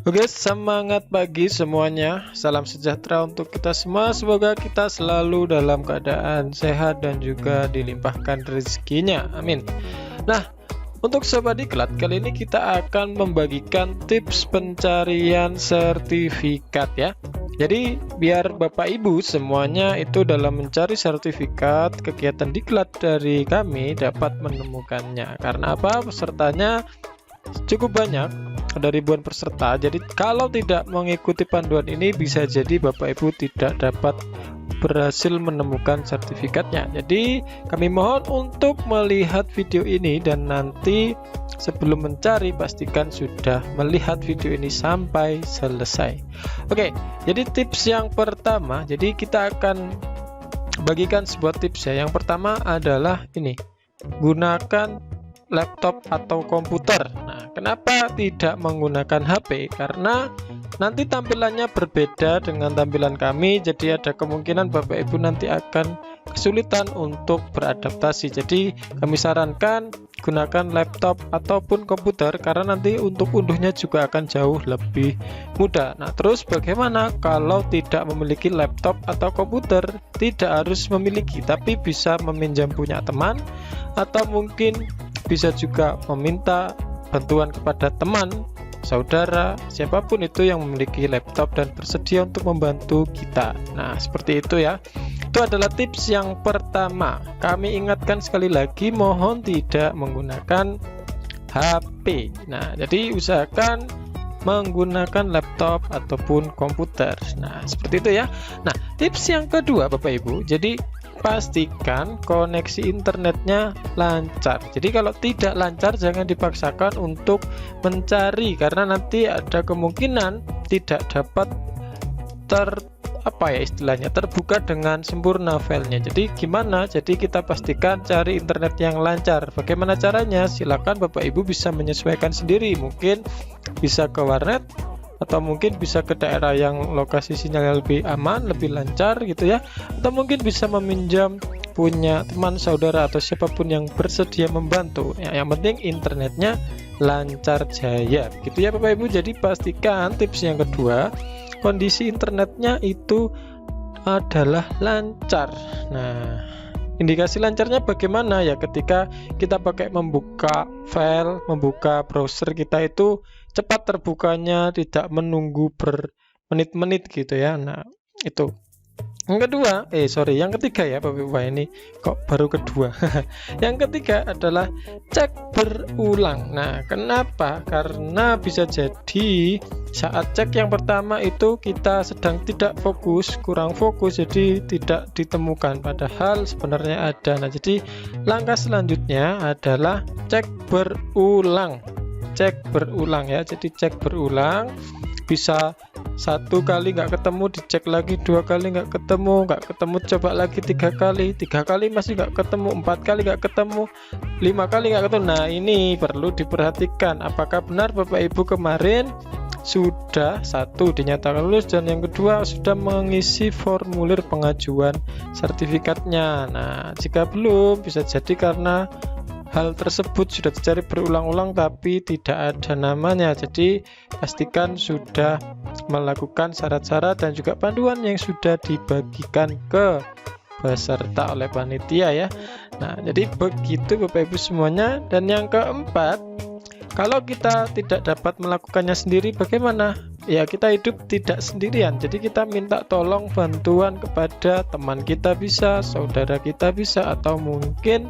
Oke, semangat pagi semuanya. Salam sejahtera untuk kita semua. Semoga kita selalu dalam keadaan sehat dan juga dilimpahkan rezekinya. Amin. Nah, untuk Sobat Diklat, kali ini kita akan membagikan tips pencarian sertifikat ya. Jadi biar Bapak Ibu semuanya itu dalam mencari sertifikat kegiatan Diklat dari kami dapat menemukannya. Karena apa? Pesertanya cukup banyak, ada ribuan peserta. Jadi kalau tidak mengikuti panduan ini bisa jadi Bapak Ibu tidak dapat berhasil menemukan sertifikatnya. Jadi kami mohon untuk melihat video ini dan nanti sebelum mencari pastikan sudah melihat video ini sampai selesai. Oke, jadi tips yang pertama, jadi kita akan bagikan sebuah tips ya. Yang pertama adalah ini, gunakan laptop atau komputer. Nah, kenapa tidak menggunakan HP? Karena nanti tampilannya berbeda dengan tampilan kami, jadi ada kemungkinan Bapak Ibu nanti akan kesulitan untuk beradaptasi. Jadi kami sarankan gunakan laptop ataupun komputer karena nanti untuk unduhnya juga akan jauh lebih mudah. Nah, terus bagaimana kalau tidak memiliki laptop atau komputer? Tidak harus memiliki, tapi bisa meminjam punya teman atau mungkin bisa juga meminta bantuan kepada teman, saudara, siapapun itu yang memiliki laptop dan bersedia untuk membantu kita. Nah, seperti itu ya. Itu adalah tips yang pertama. Kami ingatkan sekali lagi, mohon tidak menggunakan HP. Nah, jadi usahakan menggunakan laptop ataupun komputer. Nah, seperti itu ya. Nah, tips yang kedua Bapak Ibu, jadi pastikan koneksi internetnya lancar. Jadi kalau tidak lancar jangan dipaksakan untuk mencari karena nanti ada kemungkinan tidak dapat istilahnya terbuka dengan sempurna filenya. Jadi gimana? Jadi kita pastikan cari internet yang lancar. Bagaimana caranya? Silakan Bapak Ibu bisa menyesuaikan sendiri. Mungkin bisa ke warnet atau mungkin bisa ke daerah yang lokasi sinyal lebih aman, lebih lancar gitu ya. Atau mungkin bisa meminjam punya teman, saudara atau siapapun yang bersedia membantu. Ya, yang penting internetnya lancar jaya. Gitu ya Bapak Ibu. Jadi pastikan tips yang kedua, kondisi internetnya itu adalah lancar. Nah, indikasi lancarnya bagaimana ya? Ketika kita pakai membuka file, membuka browser kita itu cepat terbukanya, tidak menunggu bermenit-menit gitu ya. Nah, itu. Yang ketiga ya Bapak Ibu, ini kok baru kedua. Yang ketiga adalah cek berulang. Nah, kenapa? Karena bisa jadi saat cek yang pertama itu kita sedang tidak fokus, kurang fokus, jadi tidak ditemukan padahal sebenarnya ada. Nah, jadi langkah selanjutnya adalah cek berulang. Cek berulang ya. Jadi cek berulang, bisa satu kali nggak ketemu, dicek lagi, dua kali nggak ketemu, coba lagi tiga kali masih nggak ketemu, 4 kali nggak ketemu, 5 kali nggak ketemu. Nah, ini perlu diperhatikan apakah benar Bapak Ibu kemarin sudah satu dinyatakan lulus dan yang kedua sudah mengisi formulir pengajuan sertifikatnya. Nah, jika belum bisa jadi karena hal tersebut sudah dicari berulang-ulang tapi tidak ada namanya. Jadi pastikan sudah melakukan syarat-syarat dan juga panduan yang sudah dibagikan ke peserta oleh panitia ya. Nah, jadi begitu Bapak Ibu semuanya. Dan yang keempat, kalau kita tidak dapat melakukannya sendiri bagaimana? Ya, kita hidup tidak sendirian. Jadi kita minta tolong bantuan kepada teman kita bisa, saudara kita bisa, atau mungkin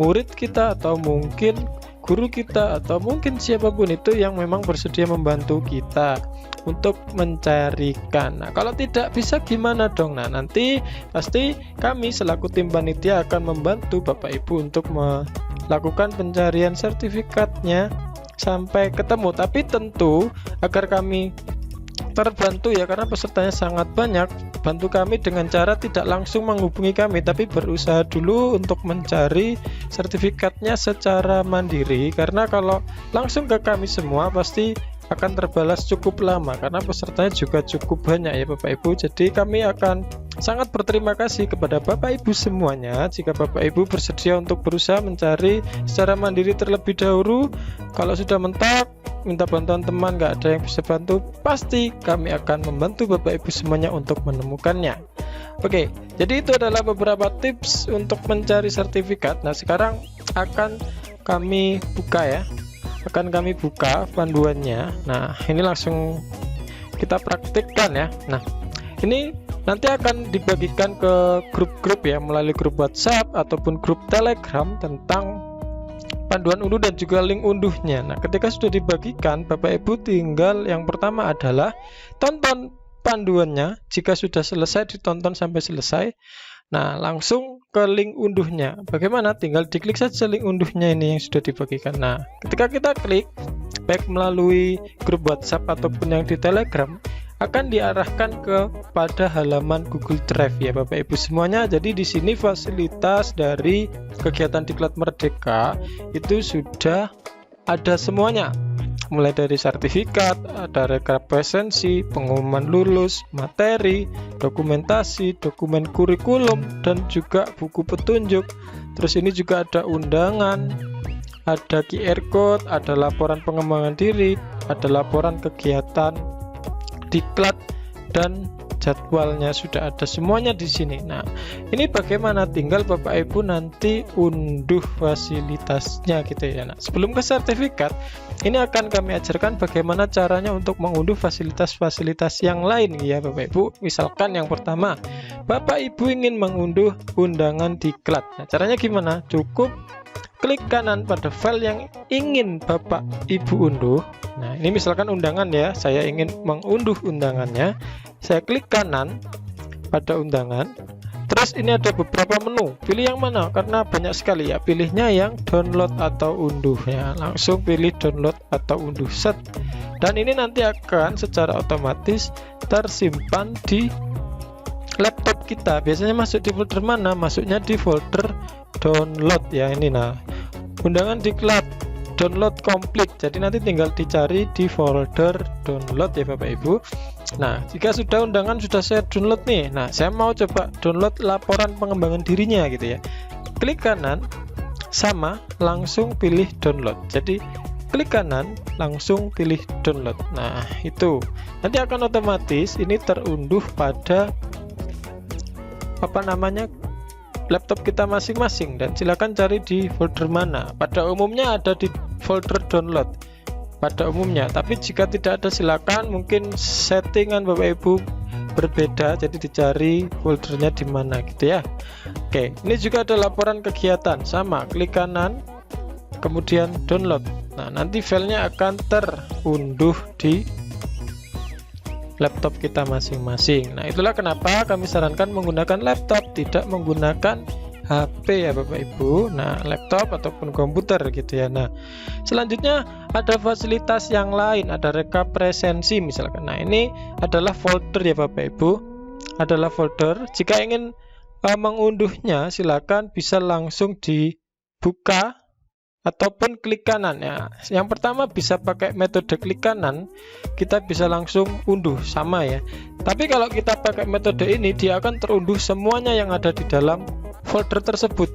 murid kita, atau mungkin guru kita, atau mungkin siapapun itu yang memang bersedia membantu kita untuk mencarikan. Nah, kalau tidak bisa gimana dong? Nah, nanti pasti kami selaku tim panitia akan membantu Bapak Ibu untuk melakukan pencarian sertifikatnya sampai ketemu. Tapi tentu agar kami terbantu ya, karena pesertanya sangat banyak, bantu kami dengan cara tidak langsung menghubungi kami tapi berusaha dulu untuk mencari sertifikatnya secara mandiri, karena kalau langsung ke kami semua pasti akan terbalas cukup lama karena pesertanya juga cukup banyak ya Bapak Ibu. Jadi kami akan sangat berterima kasih kepada Bapak Ibu semuanya jika Bapak Ibu bersedia untuk berusaha mencari secara mandiri terlebih dahulu. Kalau sudah mentok minta bantuan teman, nggak ada yang bisa bantu, pasti kami akan membantu Bapak Ibu semuanya untuk menemukannya. Oke, jadi itu adalah beberapa tips untuk mencari sertifikat. Nah, sekarang akan kami buka ya, panduannya. Nah, ini langsung kita praktikkan ya. Nah, ini nanti akan dibagikan ke grup-grup ya, melalui grup WhatsApp ataupun grup Telegram tentang panduan unduh dan juga link unduhnya. Nah, ketika sudah dibagikan, Bapak Ibu tinggal yang pertama adalah tonton panduannya. Jika sudah selesai, ditonton sampai selesai. Nah, langsung ke link unduhnya. Bagaimana? Tinggal diklik saja link unduhnya ini yang sudah dibagikan. Nah, ketika kita klik, baik melalui grup WhatsApp ataupun yang di Telegram, akan diarahkan kepada halaman Google Drive ya Bapak Ibu semuanya. Jadi di sini fasilitas dari kegiatan Diklat Merdeka itu sudah ada semuanya. Mulai dari sertifikat, ada rekap presensi, pengumuman lulus, materi, dokumentasi, dokumen kurikulum, dan juga buku petunjuk. Terus ini juga ada undangan, ada QR code, ada laporan pengembangan diri, ada laporan kegiatan Diklat, dan jadwalnya sudah ada semuanya di sini. Nah, ini bagaimana? Tinggal Bapak Ibu nanti unduh fasilitasnya gitu ya. Nah, sebelum ke sertifikat, ini akan kami ajarkan bagaimana caranya untuk mengunduh fasilitas-fasilitas yang lain ya Bapak Ibu. Misalkan yang pertama, Bapak Ibu ingin mengunduh undangan Diklat. Nah, caranya gimana? Cukup klik kanan pada file yang ingin Bapak Ibu unduh. Nah, ini misalkan undangan ya, saya ingin mengunduh undangannya. Saya klik kanan pada undangan. Terus ini ada beberapa menu, pilih yang mana? Karena banyak sekali ya, pilihnya yang download atau unduh ya. Langsung pilih download atau unduh, set. Dan ini nanti akan secara otomatis tersimpan di laptop kita. Biasanya masuk di folder mana? Masuknya di folder download ya, ini. Nah, undangan Diklat download komplit, jadi nanti tinggal dicari di folder download ya Bapak Ibu. Nah, jika sudah undangan sudah saya download nih, nah saya mau coba download laporan pengembangan dirinya gitu ya, klik kanan sama, langsung pilih download. Jadi klik kanan langsung pilih download. Nah, itu nanti akan otomatis ini terunduh pada laptop kita masing-masing, dan silakan cari di folder mana. Pada umumnya ada di folder download pada umumnya, tapi jika tidak ada silakan mungkin settingan Bapak Ibu berbeda, jadi dicari foldernya di mana gitu ya. Oke, ini juga ada laporan kegiatan, sama, klik kanan kemudian download. Nah, nanti filenya akan terunduh di laptop kita masing-masing. Nah, itulah kenapa kami sarankan menggunakan laptop, tidak menggunakan HP ya Bapak Ibu. Nah, laptop ataupun komputer gitu ya. Nah, selanjutnya ada fasilitas yang lain, ada rekap presensi misalkan. Nah, ini adalah folder ya Bapak Ibu, adalah folder. Jika ingin mengunduhnya, silakan bisa langsung dibuka ataupun klik kanan ya. Yang pertama bisa pakai metode klik kanan, kita bisa langsung unduh, sama ya. Tapi kalau kita pakai metode ini, dia akan terunduh semuanya yang ada di dalam folder tersebut.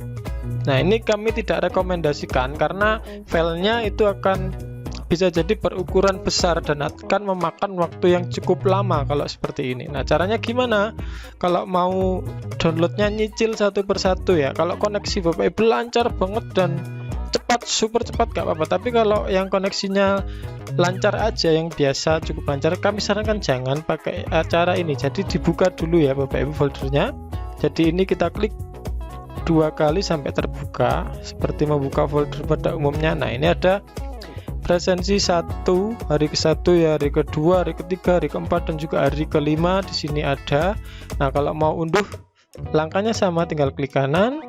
Nah, ini kami tidak rekomendasikan karena filenya itu akan bisa jadi berukuran besar dan akan memakan waktu yang cukup lama kalau seperti ini. Nah, caranya gimana? Kalau mau downloadnya nyicil satu persatu ya. Kalau koneksi Bapak Ibu lancar banget dan cepat, super cepat gak apa-apa, tapi kalau yang koneksinya lancar aja, yang biasa cukup lancar, kami sarankan jangan pakai cara ini. Jadi dibuka dulu ya Bapak Ibu foldernya. Jadi ini kita klik 2 kali sampai terbuka seperti membuka folder pada umumnya. Nah, ini ada presensi 1, hari ke-1 ya, hari ke-2, hari ke-3, hari ke-4, dan juga hari ke-5 di sini ada. Nah, kalau mau unduh langkahnya sama, tinggal klik kanan,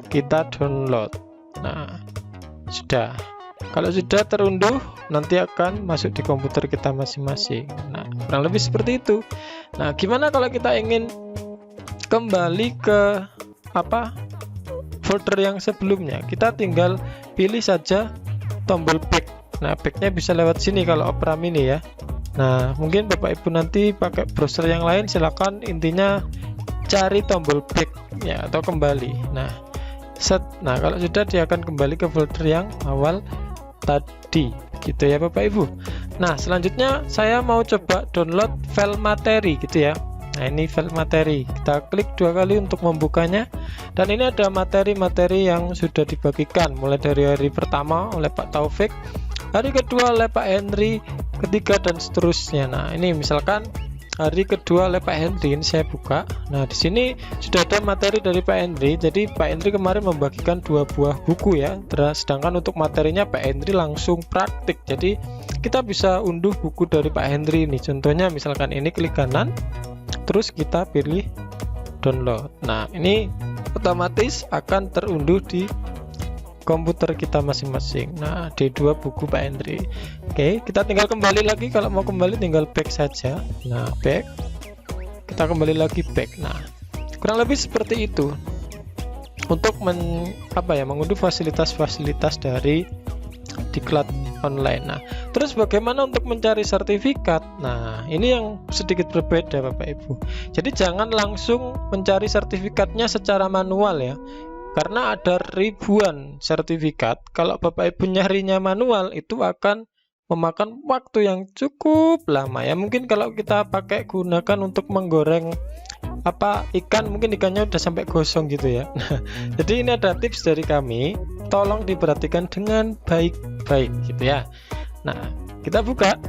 kita download. Nah, sudah. Kalau sudah terunduh, nanti akan masuk di komputer kita masing-masing. Nah, kurang lebih seperti itu. Nah, gimana kalau kita ingin kembali ke folder yang sebelumnya? Kita tinggal pilih saja tombol back. Nah, backnya bisa lewat sini kalau Opera Mini ya. Nah, mungkin Bapak Ibu nanti pakai browser yang lain, silakan, intinya cari tombol back ya, atau kembali. Nah, set. Nah, kalau sudah, dia akan kembali ke folder yang awal tadi. gitu ya Bapak Ibu. Nah, selanjutnya saya mau coba download file materi gitu ya. Nah, ini file materi, kita klik 2 kali untuk membukanya, dan ini ada materi-materi yang sudah dibagikan mulai dari hari pertama oleh Pak Taufik, hari kedua oleh Pak Henry, ketiga dan seterusnya. Nah, ini misalkan hari kedua oleh Pak Henry, ini saya buka. Nah, di sini sudah ada materi dari Pak Henry. Jadi Pak Henry kemarin membagikan 2 buah buku ya, sedangkan untuk materinya Pak Henry langsung praktik. Jadi kita bisa unduh buku dari Pak Henry ini. Contohnya misalkan ini, klik kanan, terus kita pilih download. Nah, ini otomatis akan terunduh di komputer kita masing-masing. Nah, di 2 buku Pak Henry. Oke, kita tinggal kembali lagi. Kalau mau kembali tinggal back saja. Nah, back, kita kembali lagi back. Nah, kurang lebih seperti itu untuk mengunduh fasilitas-fasilitas dari Diklat online. Nah, terus bagaimana untuk mencari sertifikat? Nah, ini yang sedikit berbeda Bapak Ibu. Jadi jangan langsung mencari sertifikatnya secara manual ya, karena ada ribuan sertifikat. Kalau Bapak Ibu nyarinya manual, itu akan memakan waktu yang cukup lama ya. Mungkin kalau kita gunakan untuk menggoreng ikan, mungkin ikannya udah sampai gosong gitu ya. Nah, jadi ini ada tips dari kami, tolong diperhatikan dengan baik-baik gitu ya. Nah, kita buka.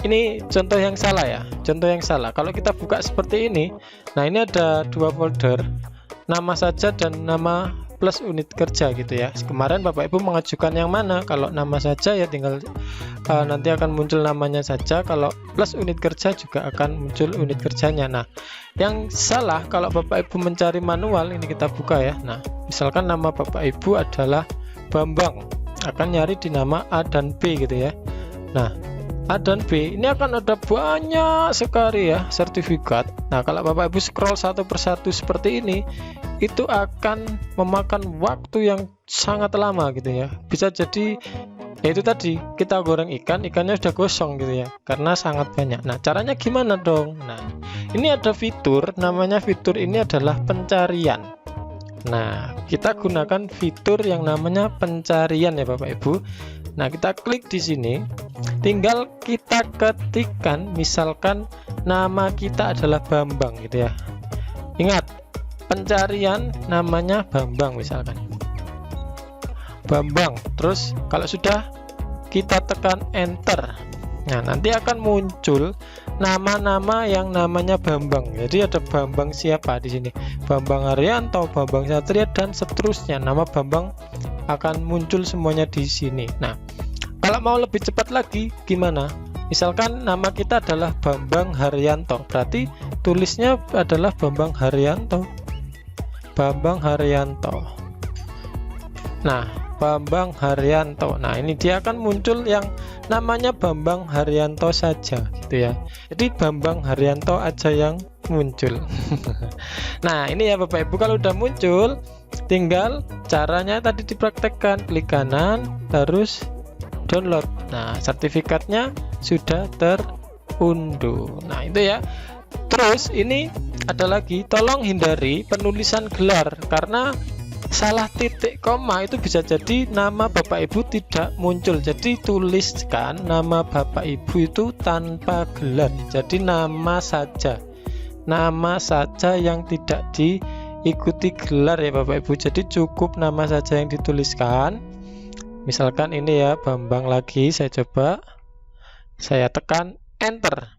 Ini contoh yang salah ya, contoh yang salah. Kalau kita buka seperti ini, nah ini ada 2 folder, nama saja dan nama plus unit kerja gitu ya. Kemarin Bapak Ibu mengajukan yang mana? Kalau nama saja ya tinggal nanti akan muncul namanya saja. Kalau plus unit kerja juga akan muncul unit kerjanya. Nah, yang salah kalau Bapak Ibu mencari manual, ini kita buka ya. Nah, misalkan nama Bapak Ibu adalah Bambang, akan nyari di nama A dan B gitu ya. Nah, A dan B ini akan ada banyak sekali ya sertifikat. Nah, kalau Bapak Ibu scroll satu persatu seperti ini, itu akan memakan waktu yang sangat lama gitu ya. Bisa jadi ya itu tadi, kita goreng ikannya sudah gosong gitu ya, karena sangat banyak. Nah, caranya gimana dong? Nah, ini ada fitur, namanya fitur ini adalah pencarian. Nah, kita gunakan fitur yang namanya pencarian ya Bapak Ibu. Nah, kita klik di sini, tinggal kita ketikkan, misalkan nama kita adalah Bambang gitu ya. Ingat, pencarian namanya Bambang misalkan. Bambang. Terus kalau sudah, kita tekan enter. Nah, nanti akan muncul nama-nama yang namanya Bambang. Jadi ada Bambang siapa di sini? Bambang Haryanto, Bambang Satria dan seterusnya. Nama Bambang akan muncul semuanya di sini. Nah, kalau mau lebih cepat lagi gimana? Misalkan nama kita adalah Bambang Haryanto, berarti tulisnya adalah Bambang Haryanto. Bambang Haryanto. Nah, Bambang Haryanto. Nah, ini dia akan muncul yang namanya Bambang Haryanto saja gitu ya. Jadi Bambang Haryanto aja yang muncul. Nah, ini ya Bapak Ibu, kalau udah muncul tinggal caranya tadi dipraktekkan, klik kanan terus download. Nah, sertifikatnya sudah terunduh. Nah, itu ya. Terus ini ada lagi, tolong hindari penulisan gelar, karena salah titik koma itu bisa jadi nama Bapak Ibu tidak muncul. Jadi tuliskan nama Bapak Ibu itu tanpa gelar, jadi nama saja yang tidak diikuti gelar ya Bapak Ibu. Jadi cukup nama saja yang dituliskan. Misalkan ini ya Bambang lagi, saya coba, saya tekan enter.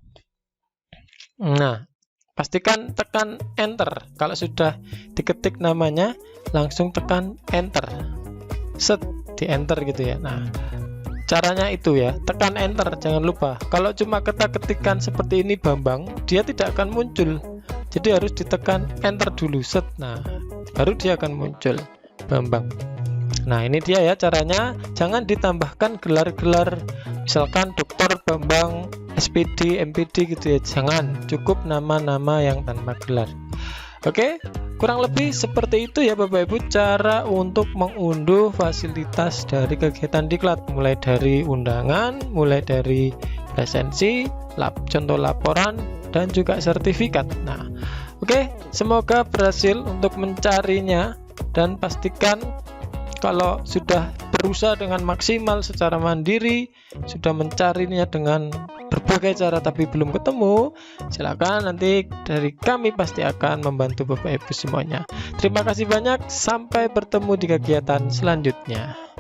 Nah, pastikan tekan enter. Kalau sudah diketik namanya, langsung tekan enter. Set, di enter gitu ya. Nah, caranya itu ya, tekan enter, jangan lupa. Kalau cuma kita ketikkan seperti ini Bambang, dia tidak akan muncul. Jadi harus ditekan enter dulu, set. Nah, baru dia akan muncul Bambang. Nah, ini dia ya caranya. Jangan ditambahkan gelar-gelar, misalkan Dr. Bambang, SPD, MPD gitu ya. Jangan, cukup nama-nama yang tanpa gelar. Oke, kurang lebih seperti itu ya Bapak Ibu, cara untuk mengunduh fasilitas dari kegiatan Diklat, mulai dari undangan, mulai dari presensi, contoh laporan, dan juga sertifikat. Nah, oke, semoga berhasil untuk mencarinya, dan pastikan kalau sudah berusaha dengan maksimal secara mandiri, sudah mencarinya dengan berbagai cara tapi belum ketemu, silakan nanti dari kami pasti akan membantu Bapak Ibu semuanya. Terima kasih banyak, sampai bertemu di kegiatan selanjutnya.